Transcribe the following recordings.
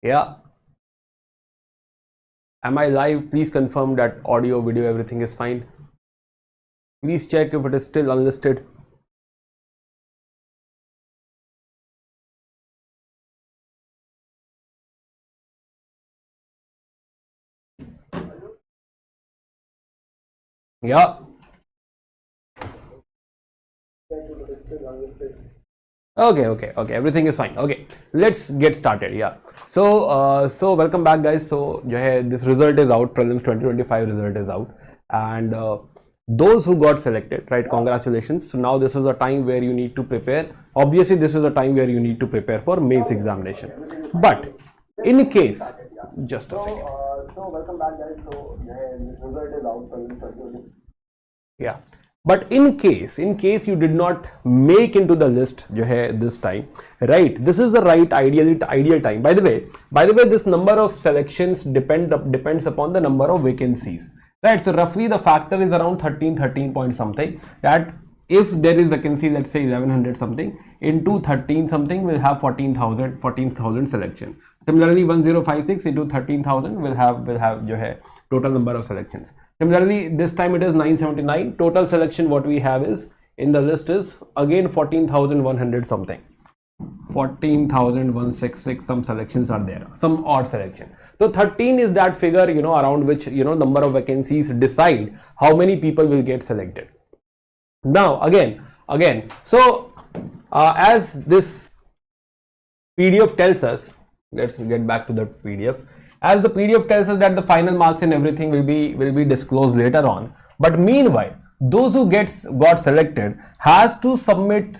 Yeah. Am I live? Please confirm that audio, video, everything is fine. Please check if it is still unlisted. Yeah. Okay. Everything is fine. Okay, let's get started. Yeah. So welcome back, guys. So this result is out. Prelims 2025 result is out, and those who got selected, right? Congratulations. So now this is a time where you need to prepare. Obviously, this is a time where you need to prepare for mains examination. But in case, just a second. So welcome back, guys. So this result is out. Prelims 2025. Yeah. But in case you did not make into the list this time, right, this is the right ideal time. By the way, this number of selections depends upon the number of vacancies, right? So roughly the factor is around 13 point something, that if there is vacancy, let's say 1100 something into 13 something, will have 14,000 selection. Similarly, 1056 into 13,000 will have total number of selections. Similarly, this time it is 979. Total selection what we have is in the list is again 14,100 something. 14,166 some selections are there, some odd selection. So 13 is that figure, around which, number of vacancies decide how many people will get selected. Now again, so as this PDF tells us, let's get back to the PDF. As the PDF tells us that the final marks and everything will be disclosed later on. But meanwhile, those who got selected has to submit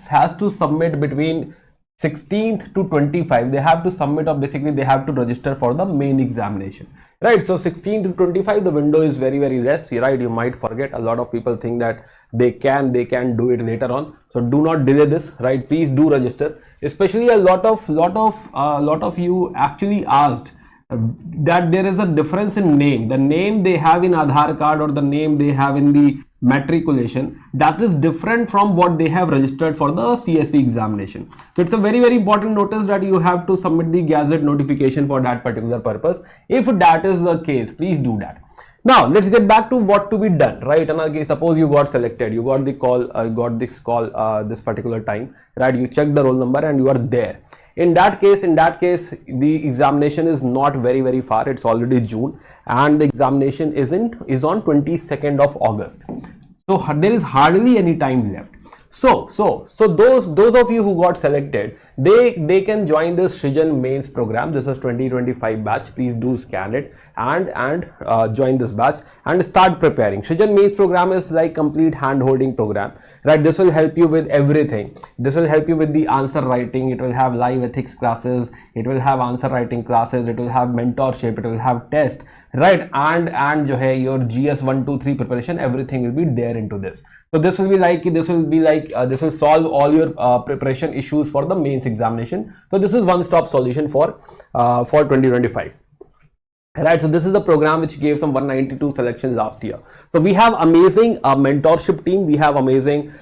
between 16th to 25. They have to submit, or basically they have to register for the main examination, right? So 16 to 25, the window is very less, right? You might forget. A lot of people think that they can do it later on. So do not delay this, right? Please do register. Especially a lot of you actually asked that there is a difference in name. The name they have in Aadhaar card or the name they have in the matriculation, that is different from what they have registered for the CSE examination. So it's a very important notice that you have to submit the gazette notification for that particular purpose. If that is the case, please do that. Now let's get back to what to be done, right? And okay, suppose you got selected, you got the call, this particular time, right? You check the roll number and you are there. In that case, the examination is not very far. It's already June, and the examination is on 22nd of August. So there is hardly any time left. So those of you who got selected, they can join this Srijan mains program. This is 2025 batch. Please do scan it and join this batch and start preparing. Srijan mains program is like complete hand holding program, right? This will help you with everything. This will help you with the answer writing. It will have live ethics classes. It will have answer writing classes. It will have mentorship. It will have test, right? And your GS 1, 2, 3 preparation. Everything will be there into this. So this will solve all your preparation issues for the mains examination. So this is one-stop solution for 2025. Right, so this is the program which gave some 192 selections last year. So we have amazing mentorship team. We have amazing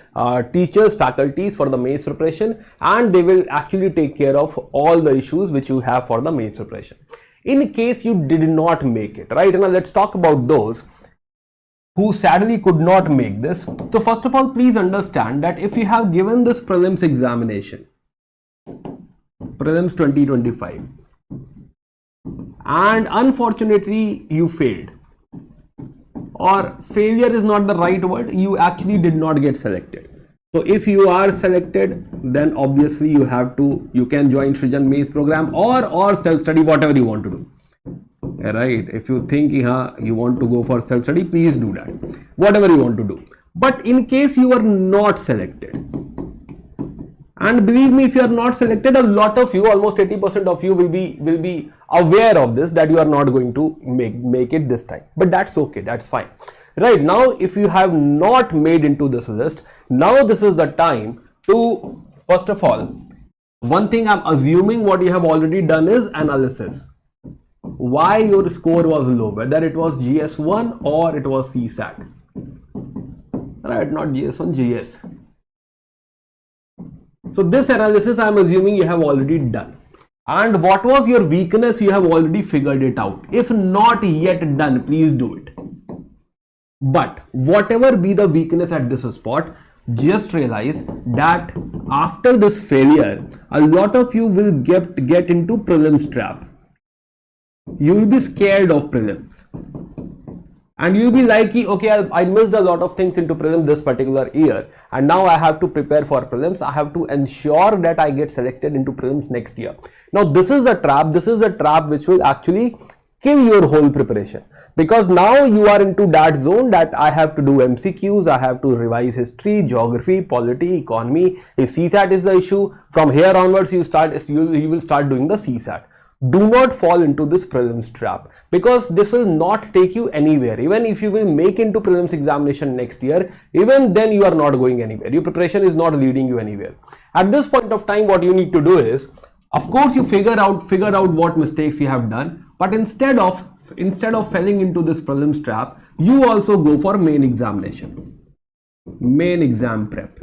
teachers, faculties for the mains preparation, and they will actually take care of all the issues which you have for the mains preparation. In case you did not make it, right? Now let's talk about those who sadly could not make this. So first of all, please understand that if you have given this prelims examination, prelims 2025, and unfortunately you failed, or failure is not the right word, you actually did not get selected. So if you are selected, then obviously you can join Srijan mains program or self-study, whatever you want to do. Right, if you think you want to go for self-study, please do that, whatever you want to do. But in case you are not selected, and believe me, if you are not selected, a lot of you, almost 80% of you will be aware of this, that you are not going to make it this time. But that's okay, that's fine. Right, now if you have not made into this list, now this is the time to, first of all, one thing I'm assuming what you have already done is analysis. Why your score was low, whether it was GS1 or it was CSAT, right? Not GS1, GS. So this analysis I'm assuming you have already done. And what was your weakness? You have already figured it out. If not yet done, please do it. But whatever be the weakness at this spot, just realize that after this failure, a lot of you will get into prelims trap. You will be scared of prelims. And you'll be like, okay, I missed a lot of things into prelims this particular year, and now I have to prepare for prelims. I have to ensure that I get selected into prelims next year. Now, this is a trap. This is a trap which will actually kill your whole preparation, because now you are into that zone that I have to do MCQs, I have to revise history, geography, polity, economy. If CSAT is the issue, from here onwards you will start doing the CSAT. Do not fall into this prelims trap, because this will not take you anywhere. Even if you will make into prelims examination next year, even then you are not going anywhere. Your preparation is not leading you anywhere. At this point of time, what you need to do is, of course, you figure out what mistakes you have done, but instead of falling into this prelims trap, you also go for main examination, main exam prep.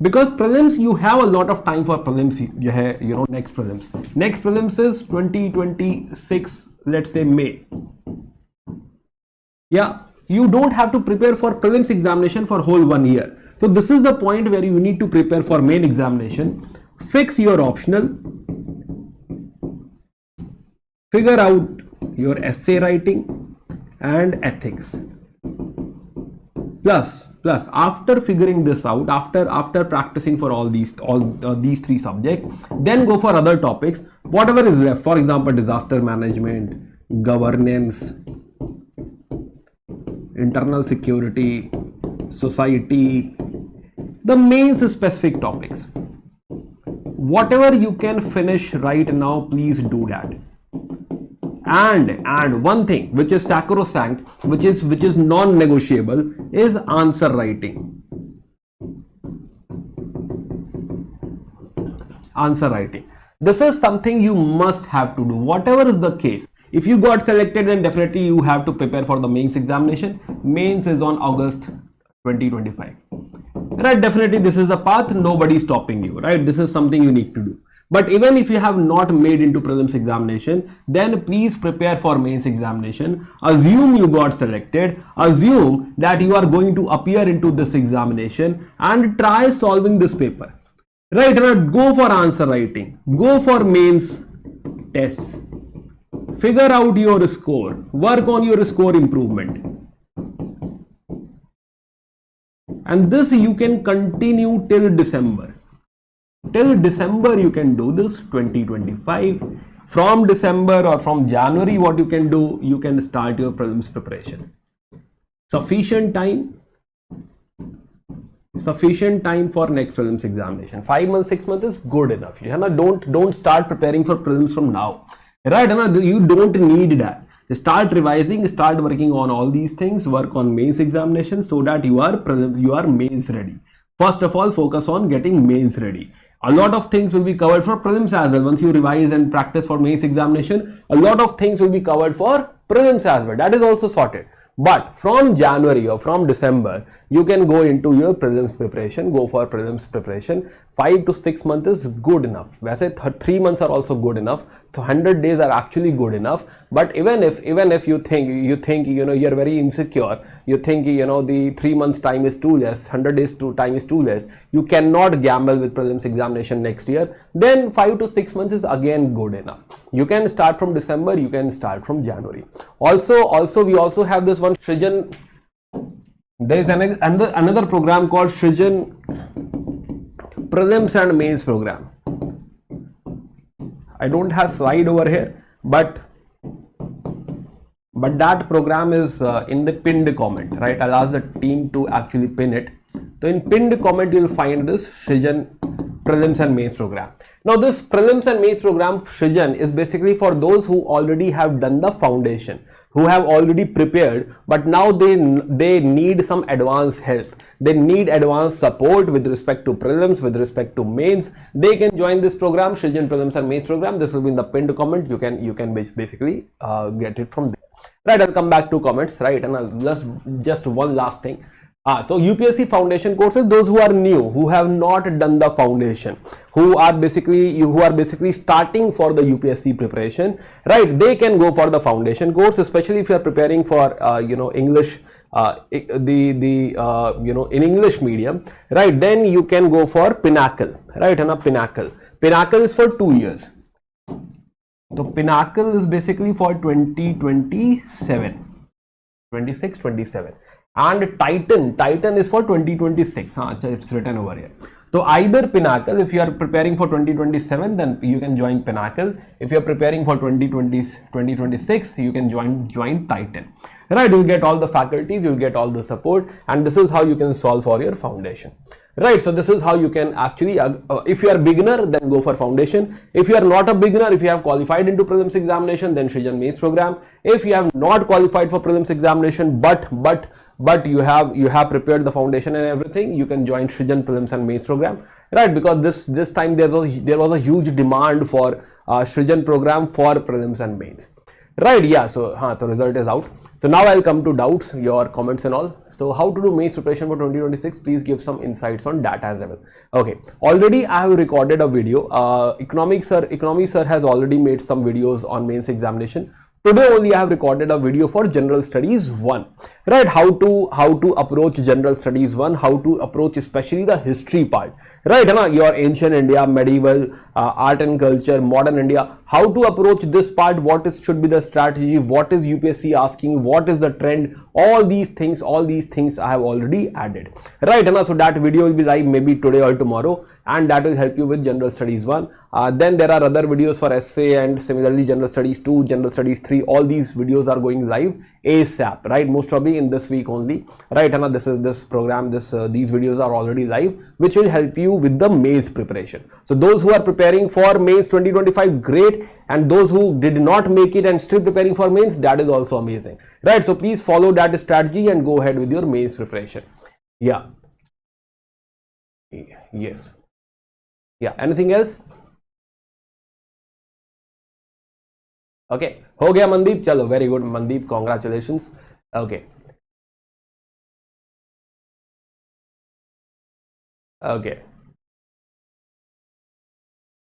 Because prelims, you have a lot of time for prelims, next prelims. Next prelims is 2026, let's say May. Yeah, you don't have to prepare for prelims examination for whole 1 year. So this is the point where you need to prepare for main examination. Fix your optional. Figure out your essay writing and ethics. Plus, after figuring this out, after practicing for all these three subjects, then go for other topics, whatever is left. For example, disaster management, governance, internal security, society, the mains specific topics. Whatever you can finish right now, please do that. And one thing which is sacrosanct, which is non-negotiable, is answer writing. Answer writing. This is something you must have to do, whatever is the case. If you got selected, then definitely you have to prepare for the mains examination. Mains is on August 2025. Right, definitely this is the path, nobody is stopping you, right? This is something you need to do. But even if you have not made into prelims examination, then please prepare for mains examination. Assume you got selected, assume that you are going to appear into this examination, and try solving this paper. Right, go for answer writing, go for mains tests, figure out your score, work on your score improvement. And this you can continue till December. Till December you can do this, 2025. From December or from January, what you can do, you can start your prelims preparation. Sufficient time for next prelims examination. 5 months, 6 months is good enough. Don't start preparing for prelims from now. Right? You don't need that. Start revising, start working on all these things, work on mains examination so that you are mains ready. First of all, focus on getting mains ready. A lot of things will be covered for prelims as well. Once you revise and practice for mains examination, a lot of things will be covered for prelims as well. That is also sorted. But from January or from December, you can go into your prelims preparation, go for prelims preparation. 5 to 6 months is good enough. वैसे 3 months are also good enough. So 100 days are actually good enough. But even if you think you're very insecure, you think the 3 months time is too less, 100 days time is too less, you cannot gamble with prelims examination next year, then 5 to 6 months is again good enough. You can start from December, you can start from January. Also we also have this one Srijan. There is another program called Srijan Prelims and Mains program. I don't have slide over here, but that program is in the pinned comment, right? I'll ask the team to actually pin it. So in pinned comment, you'll find this Srijan Prelims and Mains program. Now this Prelims and Mains program, Srijan, is basically for those who already have done the foundation, who have already prepared, but now they need some advanced help. They need advanced support with respect to prelims, with respect to mains. They can join this program, Srijan Prelims and Mains program. This will be in the pinned comment. You can basically get it from there. Right, I'll come back to comments, right? And just one last thing. So UPSC foundation courses, those who are new, who have not done the foundation, who are basically starting for the UPSC preparation, right? They can go for the foundation course, especially if you are preparing for English, in English medium, right? Then you can go for Pinnacle, right? And a Pinnacle is for 2 years. So Pinnacle is basically for 2027, 26, 27. And Titan is for 2026. It's written over here. So either Pinnacle, if you are preparing for 2027, then you can join Pinnacle. If you are preparing for 2026, you can join Titan. Right? You'll get all the faculties, you'll get all the support, and this is how you can solve for your foundation. Right, so this is how you can actually, if you are beginner, then go for foundation. If you are not a beginner, if you have qualified into prelims examination, then Srijan mains program. If you have not qualified for prelims examination, but you have prepared the foundation and everything, you can join Srijan prelims and mains program. Right, because this time there was a huge demand for Srijan program for prelims and mains. Right, yeah, so the result is out. So now I'll come to doubts, your comments and all. So how to do mains preparation for 2026? Please give some insights on that as well. Okay, already I have recorded a video. Economy sir has already made some videos on mains examination. Today only I have recorded a video for General Studies 1, right? How to approach General Studies 1, how to approach especially the history part, right? Your ancient India, medieval, art and culture, modern India, how to approach this part, should be the strategy, what is UPSC asking, what is the trend, all these things I have already added, right? So that video will be live maybe today or tomorrow, and that will help you with General Studies 1. Then there are other videos for essay and similarly General Studies 2, General Studies 3. All these videos are going live ASAP, right? Most probably in this week only, right? And this program, these videos are already live, which will help you with the mains preparation. So those who are preparing for mains 2025, great, and those who did not make it and still preparing for mains, that is also amazing, right? So please follow that strategy and go ahead with your mains preparation. Yeah. Yes. Yeah. Anything else? Okay, हो गया मनदीप, चलो very good Mandeep, congratulations. Okay. Okay.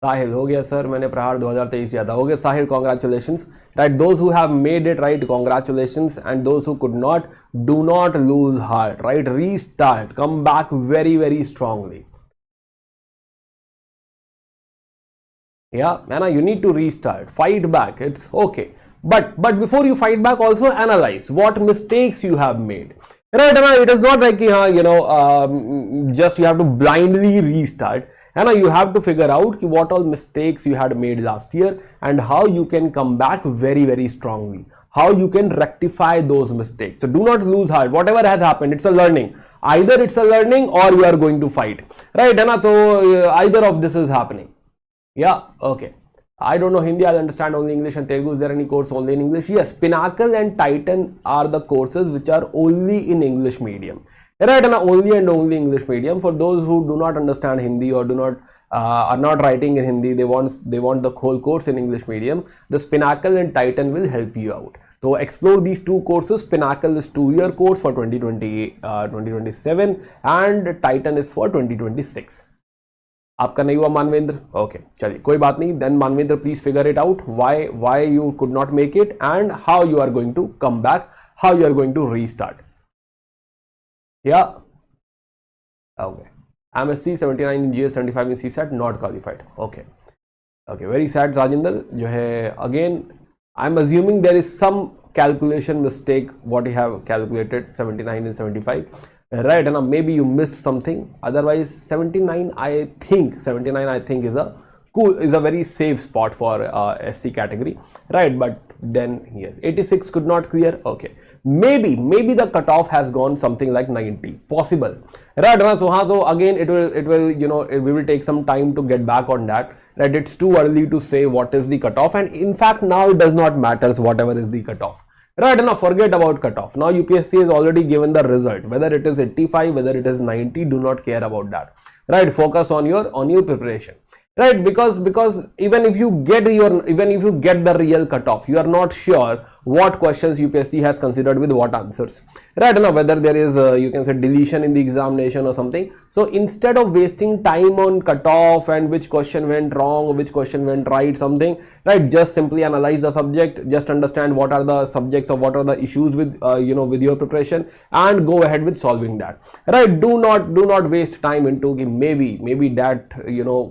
साहिल हो गया sir, मैंने प्रहार 2023 किया था. हो गया साहिल, congratulations. Right, those who have made it, right, congratulations, and those who could not, do not lose heart, right? Restart, come back very, very strongly. Yeah, Anna, you need to restart, fight back, it's okay. But before you fight back, also analyze what mistakes you have made. Right, Anna, it is not like, just you have to blindly restart. Anna, you have to figure out what all mistakes you had made last year and how you can come back very, very strongly. How you can rectify those mistakes. So do not lose heart. Whatever has happened, it's a learning. Either it's a learning or you are going to fight. Right, Anna, so either of this is happening. Yeah, okay. I don't know Hindi, I'll understand only English and Telugu. Is there any course only in English? Yes, Pinnacle and Titan are the courses which are only in English medium. Right, and only English medium. For those who do not understand Hindi or are not writing in Hindi, they want the whole course in English medium. This Pinnacle and Titan will help you out. So explore these two courses. Pinnacle is 2-year course for 2027 and Titan is for 2026. आपका नहीं हुआ Manvendra? Okay, चलिए कोई बात नहीं. Then Manvendra, please figure it out why you could not make it and how you are going to come back, how you are going to restart. या okay, MSc 79 in GS 75 in CSAT not qualified. Okay, very sad Rajinder. जो है again, I'm assuming there is some calculation mistake what you have calculated 79 and 75. Right, and maybe you missed something. Otherwise 79 I think is a very safe spot for SC category, right? But then yes, 86 could not clear. Okay, maybe the cutoff has gone something like 90, possible, right? So again it will we will take some time to get back on that, right? It's too early to say what is the cutoff, and in fact now it does not matter whatever is the cutoff. Right, now forget about cutoff. Now UPSC has already given the result. Whether it is 85, whether it is 90, do not care about that. Right, focus on your preparation. Right, because even if you get the real cutoff, you are not sure what questions UPSC has considered with what answers, right? Now whether there is you can say deletion in the examination or something. So instead of wasting time on cutoff and which question went wrong, which question went right, something, right, just simply analyze the subject, just understand what are the subjects or what are the issues with with your preparation, and go ahead with solving that, right? Do not waste time into maybe that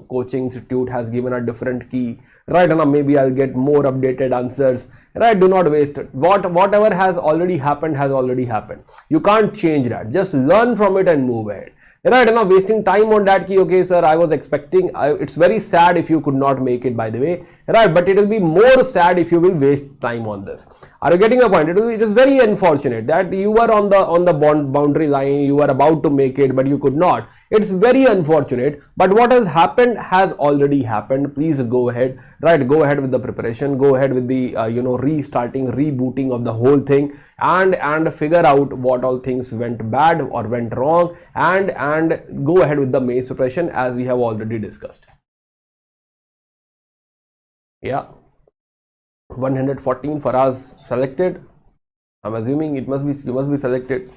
coaching institute has given a different key, right? Now maybe I'll get more updated answers, right? Do not waste it. Whatever has already happened has already happened. You can't change that. Just learn from it and move ahead, right? Now wasting time on that key, okay sir, I was expecting, it's very sad if you could not make it, by the way, right? But it will be more sad if you will waste time on this. Are you getting the point? It is very unfortunate that you were on the boundary line, you were about to make it but you could not. It's very unfortunate, but what has happened has already happened. Please go ahead, right? Go ahead with the preparation, go ahead with the restarting, rebooting of the whole thing, and figure out what all things went bad or went wrong, and go ahead with the mains preparation as we have already discussed. Yeah, 114 for us selected. I'm assuming you must be selected.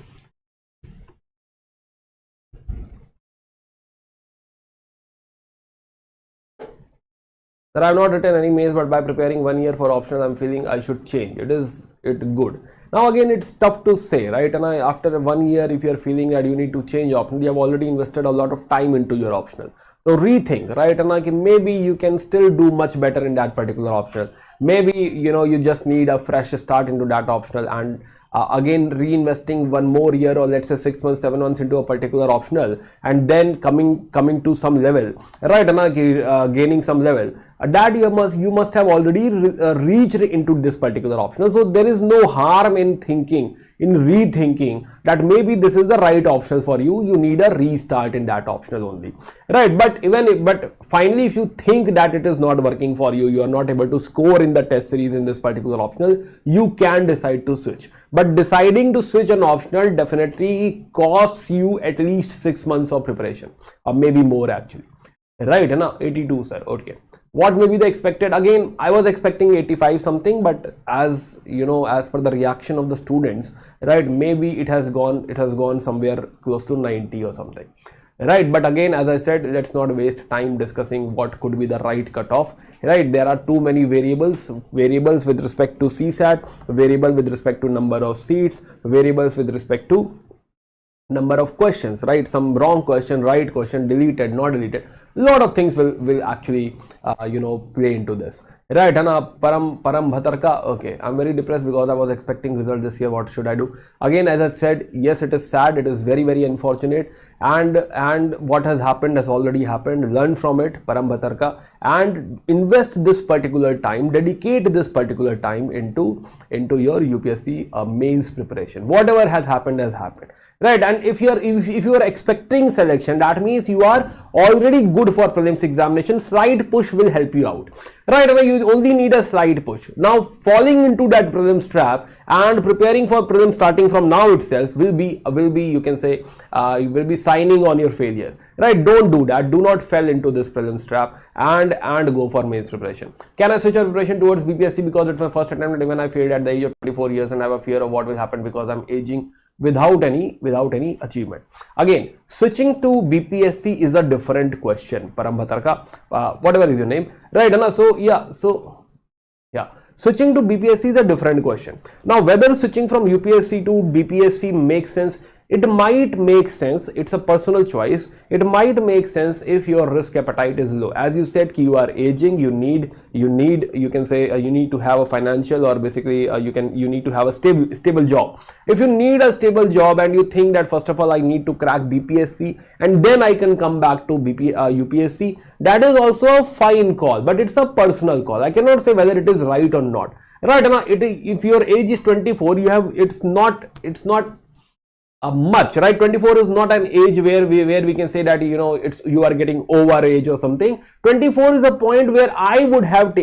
Sir, I have not written any mains, but by preparing 1 year for optional, I'm feeling I should change. It good. Now again, it's tough to say, right? And after 1 year, if you're feeling that you need to change optional, you have already invested a lot of time into your optional. So rethink, right? And maybe you can still do much better in that particular optional. Maybe you just need a fresh start into that optional, and again reinvesting 1 more year, or let's say 6 months, 7 months into a particular optional, and then coming to some level, right? And gaining some level that you must have already reached into this particular optional. So there is no harm in rethinking that maybe this is the right option for you. You need a restart in that optional only, right? But finally, if you think that it is not working for you, you are not able to score in the test series in this particular optional, you can decide to switch. But deciding to switch an optional definitely costs you at least 6 months of preparation, or maybe more actually, right? 82 sir, okay. What may be the expected? Again, I was expecting 85 something, but as as per the reaction of the students, right, maybe it has gone somewhere close to 90 or something, right? But again, as I said, let's not waste time discussing what could be the right cutoff, right? There are too many variables with respect to CSAT, variable with respect to number of seats, variables with respect to number of questions, right? Some wrong question, right question, deleted, not deleted. Lot of things will actually play into this, right? And param bhatarka, okay, I'm very depressed because I was expecting results this year. What should I do? Again, as I said, yes, it is sad, it is very, very unfortunate, and what has happened has already happened. Learn from it, param bhatarka, and invest this particular time, dedicate this particular time into your UPSC mains preparation. Whatever has happened has happened, right? And if you are expecting selection, that means you are already good for prelims examination. Slight push will help you out, right? You only need a slight push. Now falling into that prelims trap and preparing for prelims starting from now itself will be you can say you will be signing on your failure, right? Don't do that. Do not fall into this prelims trap, and go for mains preparation. Can I switch my preparation towards BPSC because it's my first attempt, and even I failed at the age of 24 years and I have a fear of what will happen because I'm aging without any achievement? Again, switching to BPSC is a different question. Param Bhatarka, whatever is your name, right? Switching to BPSC is a different question. Now, whether switching from UPSC to BPSC makes sense, it might make sense. It's a personal choice. It might make sense if your risk appetite is low. As you said, you are aging. You need to have a financial, or basically you need to have a stable job. If you need a stable job and you think that first of all I need to crack BPSC and then I can come back to UPSC, that is also a fine call, but it's a personal call. I cannot say whether it is right or not. Right now, if your age is 24, it's not much, right? 24 is not an age where we can say that you are getting over age or something. 24 is a point where I would have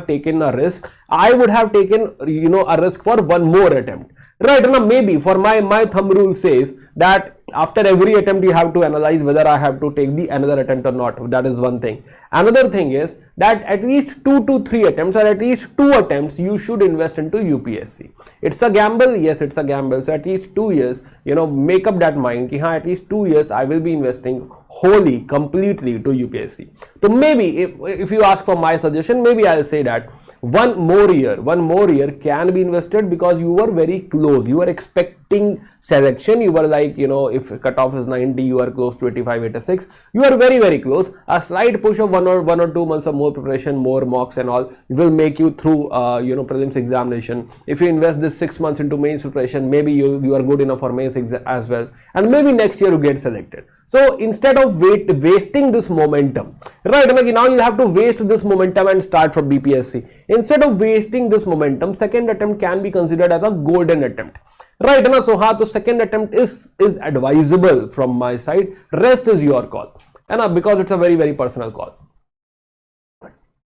taken a risk. I would have taken a risk for 1 more attempt, right? Now maybe for my thumb rule says that after every attempt you have to analyze whether I have to take the another attempt or not. That is one thing. Another thing is that at least 2 to 3 attempts or at least 2 attempts you should invest into UPSC. It's a gamble, yes, it's a gamble. So at least 2 years, you know, make up that mind ki at least 2 years I will be investing wholly, completely to UPSC. So maybe if you ask for my suggestion, maybe I'll say that one more year can be invested, because you were very close, you were expecting selection, you were like, you know, if cutoff is 90, you are close to 85, 86, you are very, very close. A slight push of one or 2 months of more preparation, more mocks and all will make you through you know, prelims examination. If you invest this 6 months into mains preparation, maybe you are good enough for mains as well, and maybe next year you get selected. So instead of wasting this momentum, right, now you have to waste this momentum and start for BPSC. Instead of wasting this momentum, second attempt can be considered as a golden attempt, right? So the second attempt is advisable from my side. Rest is your call, and because it's a very, very personal call.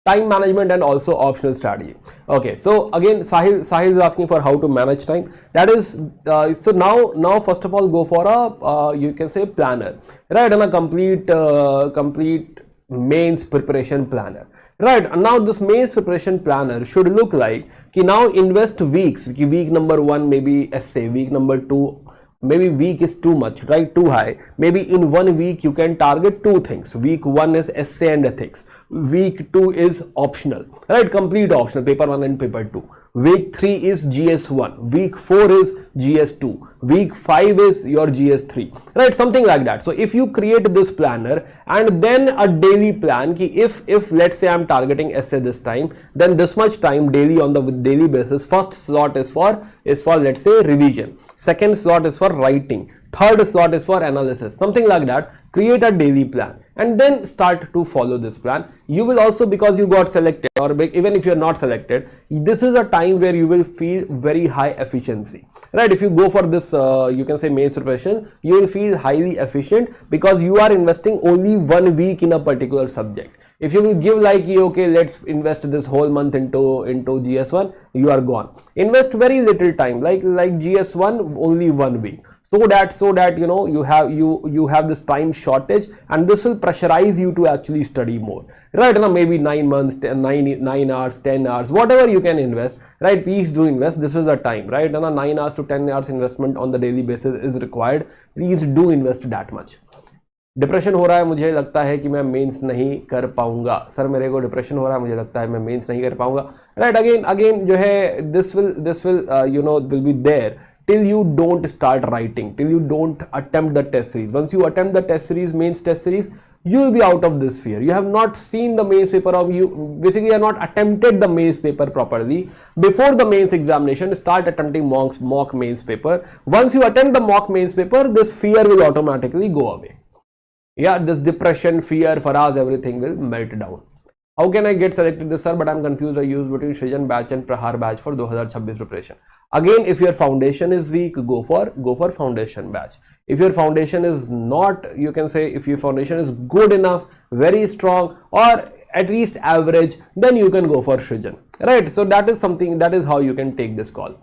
Time management and also optional strategy. Okay, so again, Sahil is asking for how to manage time. That is, so now first of all, go for a you can say planner, right? And a complete mains preparation planner, right? And now this mains preparation planner should look like कि now invest weeks. कि week number 1 maybe essay, week number 2 maybe week is too much, right, too high. Maybe in 1 week you can target 2 things. Week 1 is essay and ethics, week 2 is optional, right, complete optional, paper 1 and paper 2. Week 3 is GS1, week 4 is GS2, week 5 is your GS3, right, something like that. So if you create this planner and then a daily plan, ki if let's say I'm targeting essay this time, then this much time daily on the daily basis. First slot is for let's say revision, second slot is for writing, third slot is for analysis, something like that. Create a daily plan and then start to follow this plan. You will also, because you got selected, or even if you're not selected, this is a time where you will feel very high efficiency, right? If you go for this you can say mains preparation, you will feel highly efficient because you are investing only 1 week in a particular subject. If you will give like, okay, let's invest this whole month into GS1, you are gone. Invest very little time, like GS1, only 1 week. So that you know you have this time shortage, and this will pressurize you to actually study more, right? Now maybe 9 months, 9 hours, 10 hours, whatever you can invest, right? Please do invest. This is the time, right? Now 9 hours to 10 hours investment on the daily basis is required. Please do invest that much. Depression हो रहा है, मुझे लगता है कि मैं mains नहीं कर पाऊंगा. सर मेरे को डिप्रेशन हो रहा है, मुझे लगता है मैं मेंस नहीं कर पाऊंगा, राइट? अगेन जो है this will you know will be there till you don't start writing, till you don't attempt the test series. Once you attempt the test series, mains test series, you will be out of this fear. You have not seen the mains paper, of you basically have not attempted the mains paper properly. Before the mains examination, start attempting mock mains paper. Once you attempt the mock mains paper, this fear will automatically go away. Yeah, this depression, fear, Faraz, everything will melt down. How can I get selected this, sir? But I'm confused. I use between Srijan batch and Prahar batch for 2026 preparation. Again, if your foundation is weak, go for foundation batch. If your foundation is not, you can say, if your foundation is good enough, very strong, or at least average, then you can go for Srijan, right? So that is something, that is how you can take this call.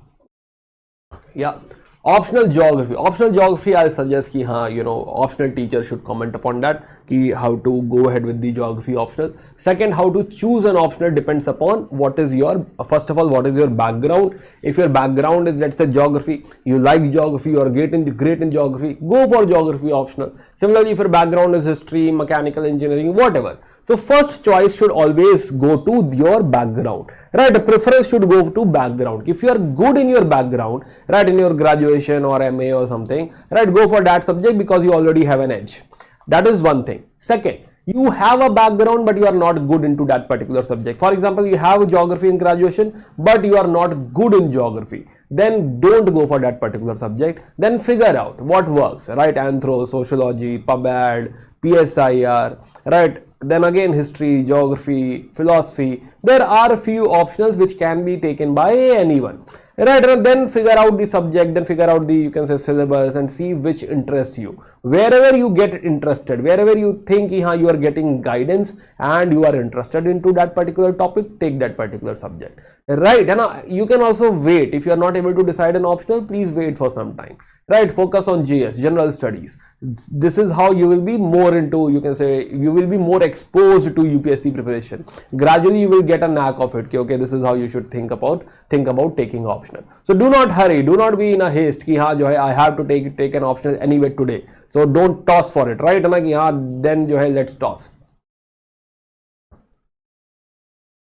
Yeah. Optional geography, I'll suggest ki haan, you know, optional teacher should comment upon that, ki how to go ahead with the geography optional. Second, how to choose an optional depends upon what is your, first of all, what is your background. If your background is, let's say, geography, you like geography or great in geography, go for geography optional. Similarly, if your background is history, mechanical engineering, whatever. So first choice should always go to your background, right? The preference should go to background. If you are good in your background, right, in your graduation or MA or something, right, go for that subject because you already have an edge. That is one thing. Second, you have a background but you are not good into that particular subject. For example, you have geography in graduation but you are not good in geography. Then don't go for that particular subject. Then figure out what works, right? Anthro, sociology, PubAd, PSIR, right? Then again, history, geography, philosophy. There are a few optionals which can be taken by anyone, right? And then figure out the subject, then figure out the, you can say, syllabus, and see which interests you. Wherever you get interested, wherever you think you are getting guidance and you are interested into that particular topic, take that particular subject, right? And you can also wait. If you are not able to decide an optional, please wait for some time, right? Focus on GS, general studies. This is how you will be more into, you can say, you will be more exposed to UPSC preparation. Gradually you will get a knack of it. Okay, this is how you should think about taking optional. So do not hurry, do not be in a haste ki haan jo hai I have to take an optional anyway today. So don't toss for it, right? Na ki haan then jo hai let's toss.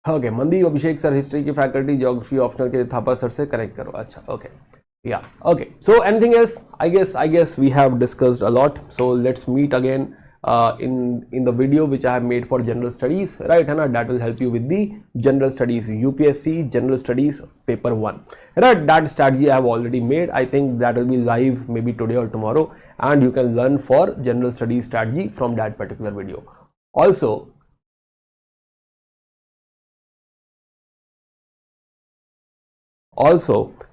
Okay, Mandi Abhishek sir, history की faculty, geography optional के Thapa sir से correct करो. अच्छा, okay, yeah, okay. So anything else? I guess we have discussed a lot. So let's meet again in the video which I have made for general studies, right? And that will help you with the general studies UPSC general studies paper 1, right? That strategy I have already made. I think that will be live maybe today or tomorrow, and you can learn for general studies strategy from that particular video. Also,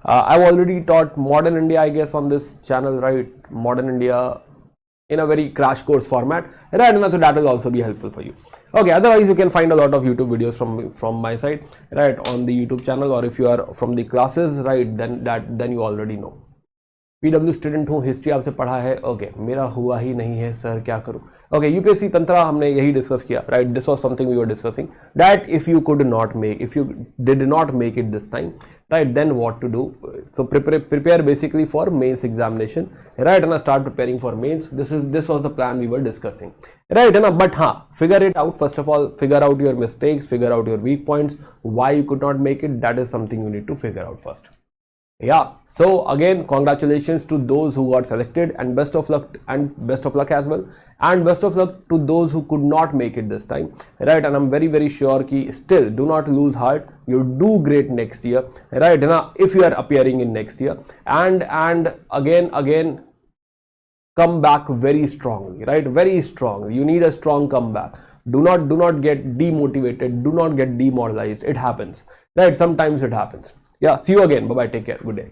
I've already taught modern India, I guess, on this channel, right? Modern India in a very crash course format, right? And so that will also be helpful for you. Okay, otherwise you can find a lot of YouTube videos from my side, right, on the YouTube channel, or if you are from the classes, right, then you already know. PW student हूँ, history आपसे पढ़ा है, okay, मेरा हुआ ही नहीं है sir, क्या करूँ? ओके, यूपीएससी तंत्रा हमने यही डिस्कस किया, right? This was something we were discussing, that if you did not make it this time, right, then what to do? So prepare basically for mains examination, right? And start preparing for mains. This was the plan we were discussing, right? And but figure it out. First of all, figure out your mistakes, figure out your weak points, why you could not make it. That is something you need to figure out first. Yeah, so again, congratulations to those who got selected, and best of luck as well, and best of luck to those who could not make it this time, right? And I'm very sure ki still do not lose heart, you'll do great next year, right? Now if you are appearing in next year, and again come back very strongly, right? Very strongly. You need a strong comeback. Do not get demotivated, do not get demoralized. It happens, right? Sometimes it happens. Yeah, see you again. Bye bye, take care, good day.